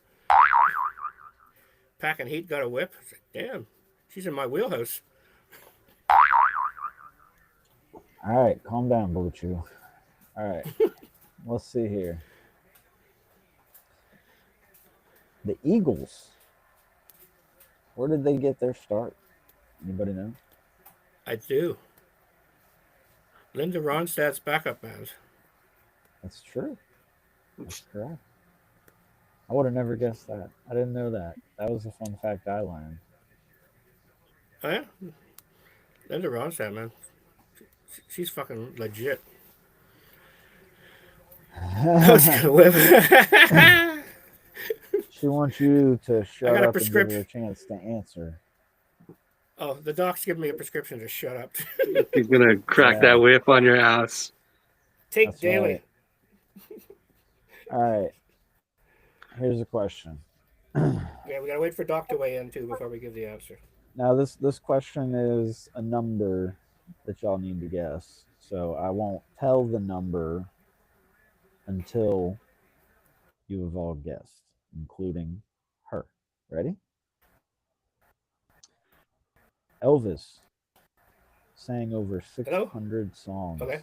Packing heat, got a whip. Damn, she's in my wheelhouse. All right, calm down, Blue Chew. All right, let's see here. The Eagles. Where did they get their start? Anybody know? I do. Linda Ronstadt's backup band. That's true. That's correct. I would have never guessed that. I didn't know that. That was a fun fact I learned. Oh yeah, Linda Ronstadt, man. She's fucking legit. I was gonna whip. She wants you to shut got a up and give her a prescription. chance to answer. Oh, the doc's giving me a prescription to shut up. He's gonna crack Yeah. that whip on your house. Take That's daily. right. All right. Here's a question. Yeah, we gotta wait for Doc to weigh in too before we give the answer. Now this question is a number that y'all need to guess. So I won't tell the number until you have all guessed, including her. Ready? Elvis sang over 600 songs. Okay.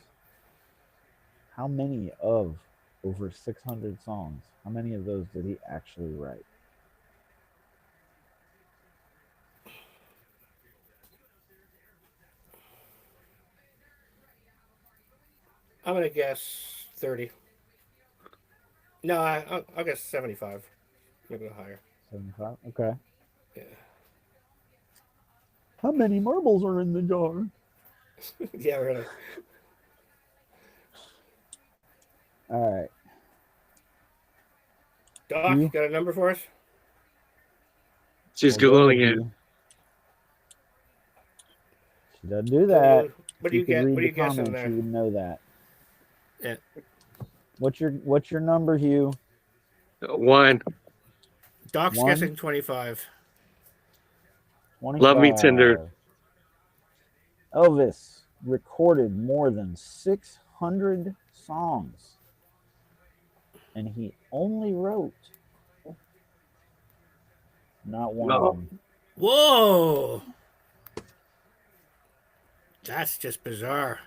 How many of over 600 songs? How many of those did he actually write? I'm gonna guess 30. No, I'll guess 75. Maybe a little higher. 75? Okay. Yeah. How many marbles are in the jar? Yeah, really. All right. Doc, You? you got a number for us? She's We'll go googling with it. you. She doesn't do that. What do you If could get? read What are the you guessing comments, there? you would know that. Yeah. What's your number, Hugh? 1. Doc's One? guessing 25. 25. Love me tender. Elvis recorded more than 600 songs, and he only wrote not one No. of them. Whoa! That's just bizarre.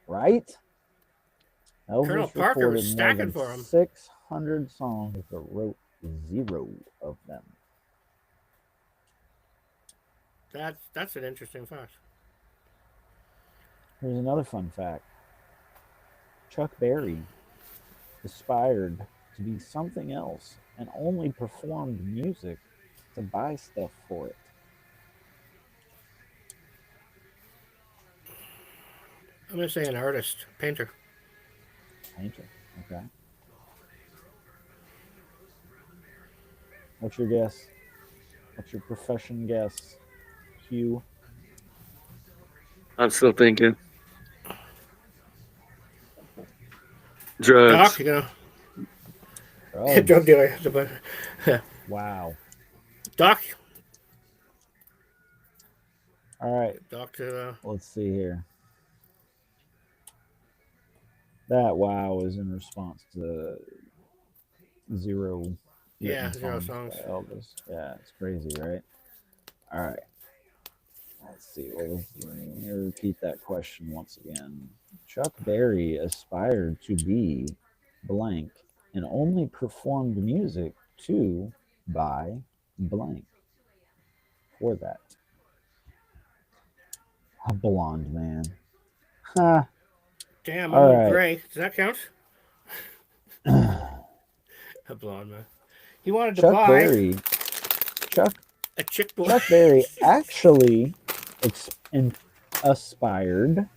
Right? Elvis Colonel Parker was recorded more stacking than for him. 600 songs, but wrote 0 of them. That's an interesting fact. Here's another fun fact. Chuck Berry aspired to be something else and only performed music to buy stuff for it. I'm gonna say an artist, painter. Painter. Okay. What's your guess? What's your profession guess, Hugh? I'm still thinking. Doc, Drugs. you gonna Drugs. drug dealer. Wow. Doc, All right. Doc to Let's see here. That wow is in response to 0 Yeah, written 0 songs songs. by Elvis. Yeah, it's crazy, right? All right. Let's see. Well, let me repeat that question once again. Chuck Berry aspired to be blank and only performed music to buy blank for that. A blonde man. Ha. Damn, All I'm right. gray. Does that count? A blonde man. He wanted to Chuck buy Berry. a chick boy. Chuck Berry actually aspired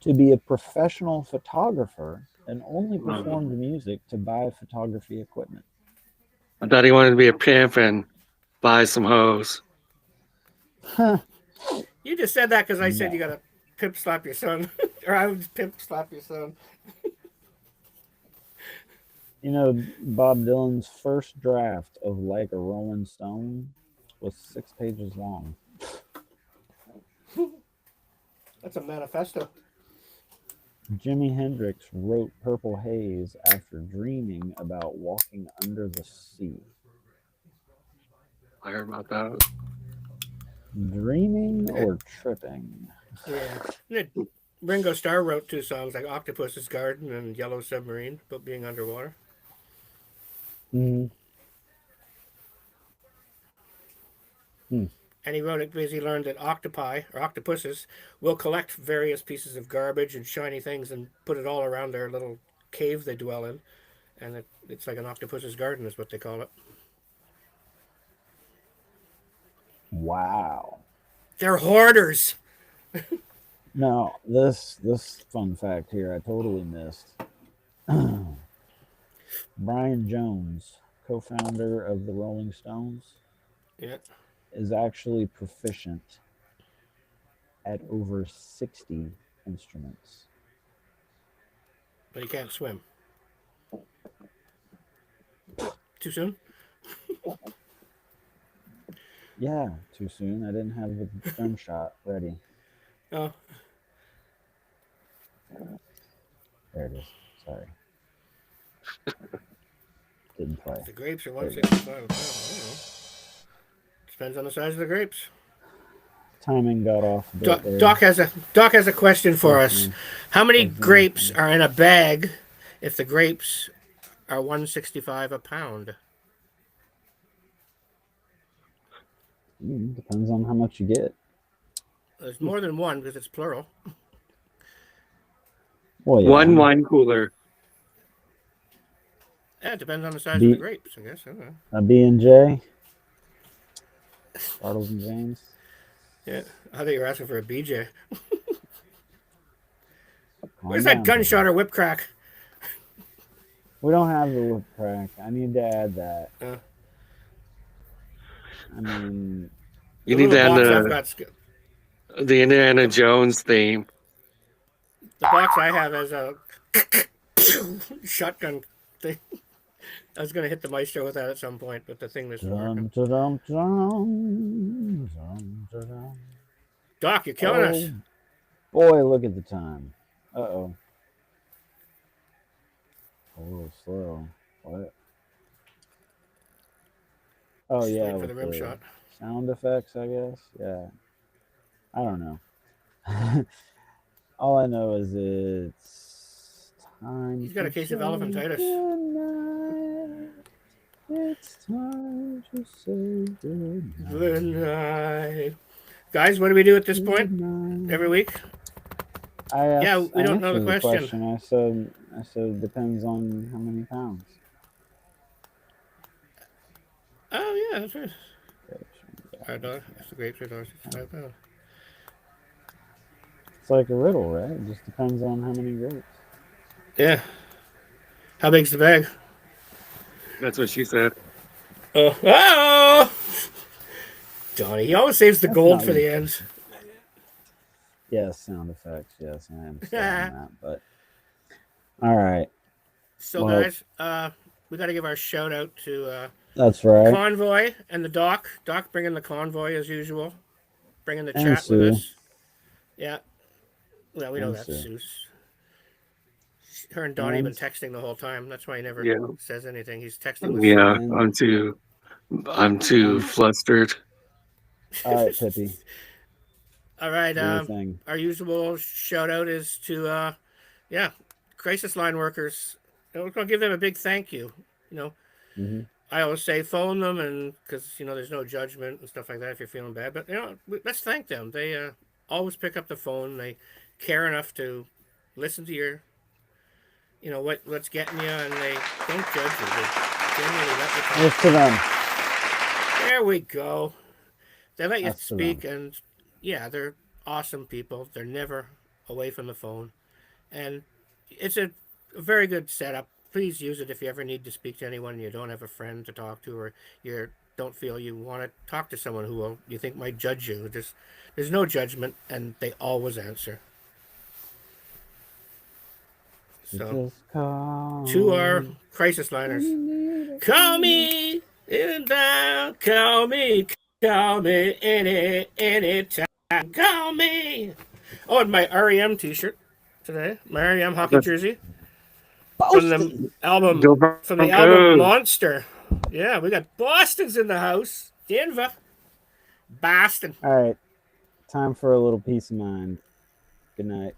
to be a professional photographer and only performed music to buy photography equipment. I thought he wanted to be a pimp and buy some hoes. You just said that because I said No. you gotta pimp slap your son, or I would pimp slap your son. You know, Bob Dylan's first draft of Like a Rolling Stone was 6 pages long. That's a manifesto. Jimi Hendrix wrote Purple Haze after dreaming about walking under the sea. I heard about that. Dreaming or tripping? Yeah. Ringo Starr wrote 2 songs like Octopus's Garden and Yellow Submarine about being underwater. Mm. And he wrote it because he learned that octopi, or octopuses, will collect various pieces of garbage and shiny things and put it all around their little cave they dwell in. And it's like an octopus's garden is what they call it. Wow. They're hoarders. Now, this fun fact here I totally missed. Brian Jones, co-founder of the Rolling Stones, Yeah. is actually proficient at over 60 instruments. But he can't swim. Too soon? Yeah, too soon. I didn't have the drum shot ready. Oh. There it is. Sorry. Didn't play. The grapes are 165 a pound. I don't know. Depends on the size of the grapes. Timing got off a bit there. Doc has a question for us. How many grapes are in a bag if the grapes are 165 a pound? Depends on how much you get. There's more than one because it's plural. Well, yeah. One wine cooler. Yeah, it depends on the size of the grapes, I guess. I don't know. A B&J. Bartles and James. Yeah, I thought you were asking for a BJ. Calm Where's that down, gunshot baby. or whip crack? We don't have the whip crack. I need to add that. I mean, You need to little add box I've got, the Indiana Jones theme. the box I have has a shotgun thing. I was gonna hit the maestro with that at some point, but the thing was working. Doc, you're killing us. Boy, look at the time. Uh-oh. A little slow. What? Oh, Just yeah. waiting for with the rim shot. Sound effects, I guess. Yeah. I don't know. All I know is it's time. He's got a case of elephantitis. It's It's time to say goodnight. Good night. Guys, what do we do at this point every week? I asked, Yeah, we don't know the answered question. I said it depends on how many pounds. Oh, yeah, that's right. $5. That's the grapes are $65 pounds. It's like a riddle, right? It just depends on how many grapes. Yeah. How big's the bag? That's what she said. Oh! Donnie, he always saves the That's gold not for the you. end. Yes, sound effects. Yes, I understand that. But all right, So, well, guys, we got to give our shout out to that's right. Convoy and the Doc. Doc bringing the convoy as usual, bringing the And chat with Sue. us. Yeah. Well, we know And that's Sue. Sue. Her and Donnie have been And- texting the whole time. That's why he never Yeah. says anything. He's texting with Yeah, And- I'm too And- flustered. All right, Pippi. All right. Do your thing. Our usual shout out is to, crisis line workers. We're going to give them a big thank you. You know, Hmm. I always say phone them, and because there's no judgment and stuff like that if you're feeling bad. But let's thank them. They always pick up the phone. They care enough to listen to your, what's getting you, and they don't judge you. They genuinely let you talk. Here's to them. There we go. They let you That's to speak, and yeah, they're awesome people. They're never away from the phone, and it's a very good setup. Please use it if you ever need to speak to anyone and you don't have a friend to talk to, or you don't feel you want to talk to someone who you think might judge you. There's no judgment, and they always answer. So, Just call to our crisis liners, call me in down, call me any time, call me. Oh, and my REM T-shirt today, my REM hockey jersey from the album Go Broncos. Monster. Yeah, we got Boston's in the house, Denver, Boston. All right, time for a little peace of mind. Good night.